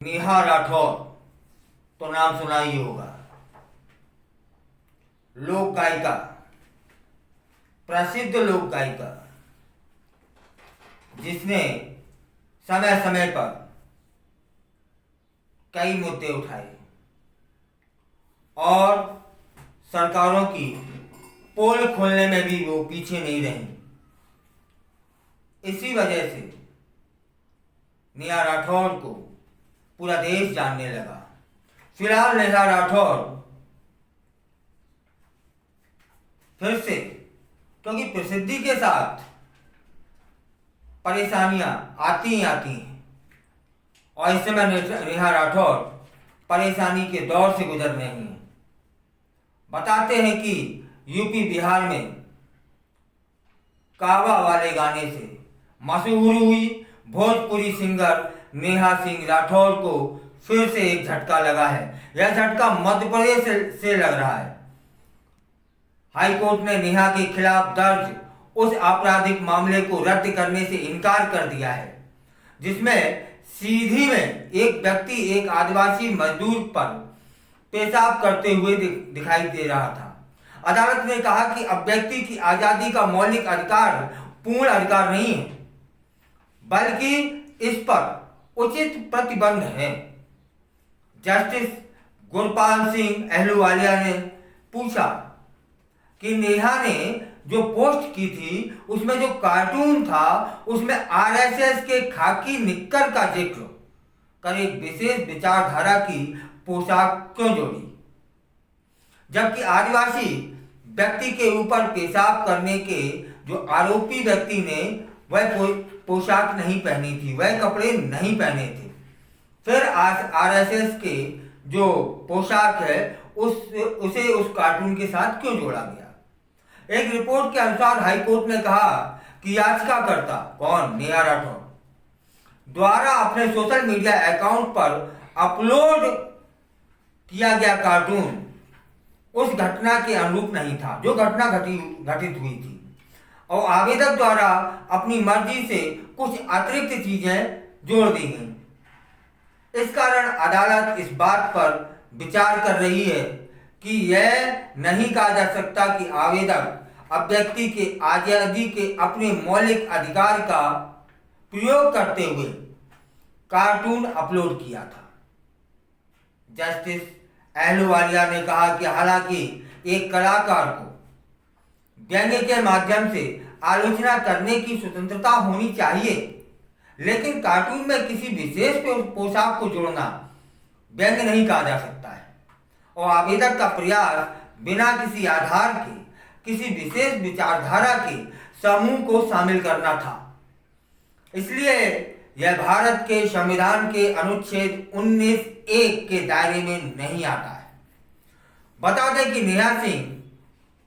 नेहा राठौर तो नाम सुना ही होगा। लोक गायिका, प्रसिद्ध लोक गायिका, जिसने समय समय पर कई मुद्दे उठाए और सरकारों की पोल खोलने में भी वो पीछे नहीं रही। इसी वजह से नेहा राठौर को पूरा देश जानने लगा। फिलहाल नेहा राठौर फिर से, क्योंकि प्रसिद्धि के साथ परेशानियां आती ही आती हैं और इस समय नेहा राठौर परेशानी के दौर से गुजर रही हैं। बताते हैं कि यूपी बिहार में कावा वाले गाने से मशहूर हुई भोजपुरी सिंगर नेहा सिंह राठौर को फिर से एक झटका लगा है। यह झटका मध्य प्रदेश से लग रहा है। हाईकोर्ट ने नेहा के खिलाफ दर्ज उस आपराधिक मामले को रद्द करने से इनकार कर दिया है, जिसमें सीधी में एक व्यक्ति एक आदिवासी मजदूर पर पेशाब करते हुए दिखाई दे रहा था। अदालत ने कहा कि अब व्यक्ति की आजादी का मौलिक अधिकार पूर्ण अधिकार नहीं है, बल्कि इस पर उचित प्रतिबंध है। जस्टिस गुरपाल सिंह अहलूवालिया ने पूछा कि नेहा ने जो पोस्ट की थी उसमें जो कार्टून था उसमें आरएसएस के खाकी निक्कर का जिक्र कर एक विशेष विचारधारा की पोशाक क्यों जोड़ी, जबकि आदिवासी व्यक्ति के ऊपर पेशाब करने के जो आरोपी व्यक्ति ने वह पोशाक नहीं पहनी थी, वह कपड़े नहीं पहने थे। फिर आरएसएस के जो पोशाक है उसे उस कार्टून के साथ क्यों जोड़ा गया। एक रिपोर्ट के अनुसार हाईकोर्ट ने कहा कि याचिकाकर्ता कौन, नेहा राठौर द्वारा अपने सोशल मीडिया अकाउंट पर अपलोड किया गया कार्टून उस घटना के अनुरूप नहीं था जो घटना घटित हुई थी, और आवेदक द्वारा अपनी मर्जी से कुछ अतिरिक्त चीजें जोड़ दी गई। इस कारण अदालत इस बात पर विचार कर रही है कि यह नहीं कहा जा सकता कि आवेदक अब व्यक्ति के आजादी के अपने मौलिक अधिकार का प्रयोग करते हुए कार्टून अपलोड किया था। जस्टिस अहलूवालिया ने कहा कि हालांकि एक कलाकार को व्यंग्य के माध्यम से आलोचना करने की स्वतंत्रता होनी चाहिए, लेकिन कार्टून में किसी विशेष पोशाक को जोड़ना व्यंग्य नहीं कहा जा सकता है, और आवेदक का प्रयास बिना किसी आधार के किसी विशेष विचारधारा के समूह को शामिल करना था। इसलिए यह भारत के संविधान के अनुच्छेद 19(1) के दायरे में नहीं आता है। बता दें कि नेहा सिंह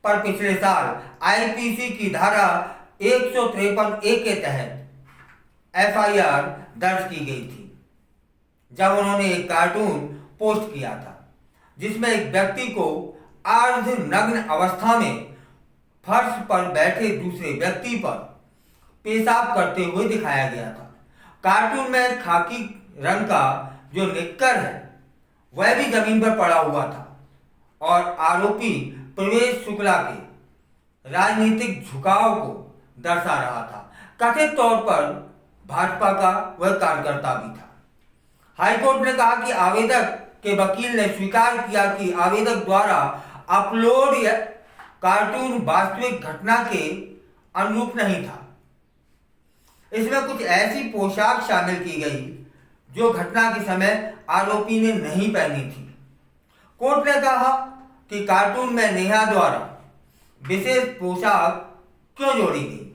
पर पिछले साल आईपीसी की धारा 153(a) के तहत एफआईआर दर्ज की गई थी, जब उन्होंने एक कार्टून पोस्ट किया था जिसमें एक व्यक्ति को अर्धनग्न अवस्था में फर्श पर बैठे दूसरे व्यक्ति पर पेशाब करते हुए दिखाया गया था। कार्टून में खाकी रंग का जो निक्कर है वह भी जमीन पर पड़ा हुआ था, और आरोपी प्रवेश शुक्ला के राजनीतिक झुकाव को दर्शा रहा था। कथित तौर पर भाजपा का वह कार्यकर्ता भी था। हाईकोर्ट ने कहा कि आवेदक के वकील ने स्वीकार किया कि आवेदक द्वारा अपलोड कार्टून वास्तविक घटना के अनुरूप नहीं था। इसमें कुछ ऐसी पोशाक शामिल की गई जो घटना के समय आरोपी ने नहीं पहनी थी। कोर्ट ने कहा कि कार्टून में नेहा द्वारा विशेष पोशाक क्यों जोड़ी गई।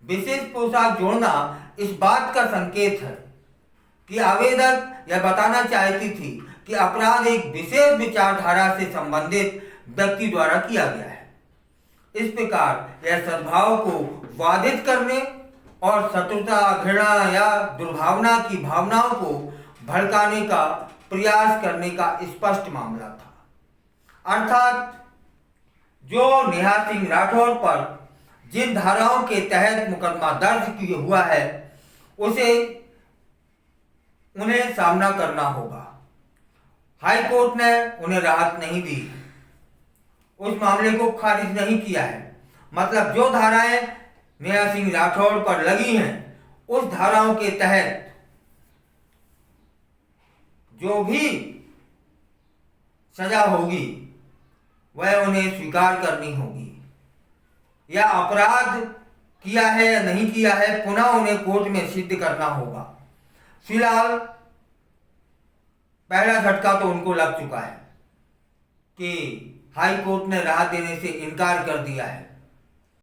विशेष पोशाक जोड़ना इस बात का संकेत है कि आवेदक यह बताना चाहती थी कि अपराध एक विशेष विचारधारा से संबंधित व्यक्ति द्वारा किया गया है। इस प्रकार यह सद्भाव को बाधित करने और शत्रुता, घृणा या दुर्भावना की भावनाओं को भड़काने का प्रयास करने का स्पष्ट मामला था। अर्थात जो नेहा सिंह राठौर पर जिन धाराओं के तहत मुकदमा दर्ज किया हुआ है उसे उन्हें सामना करना होगा। हाई कोर्ट ने उन्हें राहत नहीं दी, उस मामले को खारिज नहीं किया है। मतलब जो धाराएं नेहा सिंह राठौड़ पर लगी हैं, उस धाराओं के तहत जो भी सजा होगी वह उन्हें स्वीकार करनी होगी। या अपराध किया है या नहीं किया है, पुनः उन्हें कोर्ट में सिद्ध करना होगा। फिलहाल पहला झटका तो उनको लग चुका है कि हाई कोर्ट ने राहत देने से इनकार कर दिया है।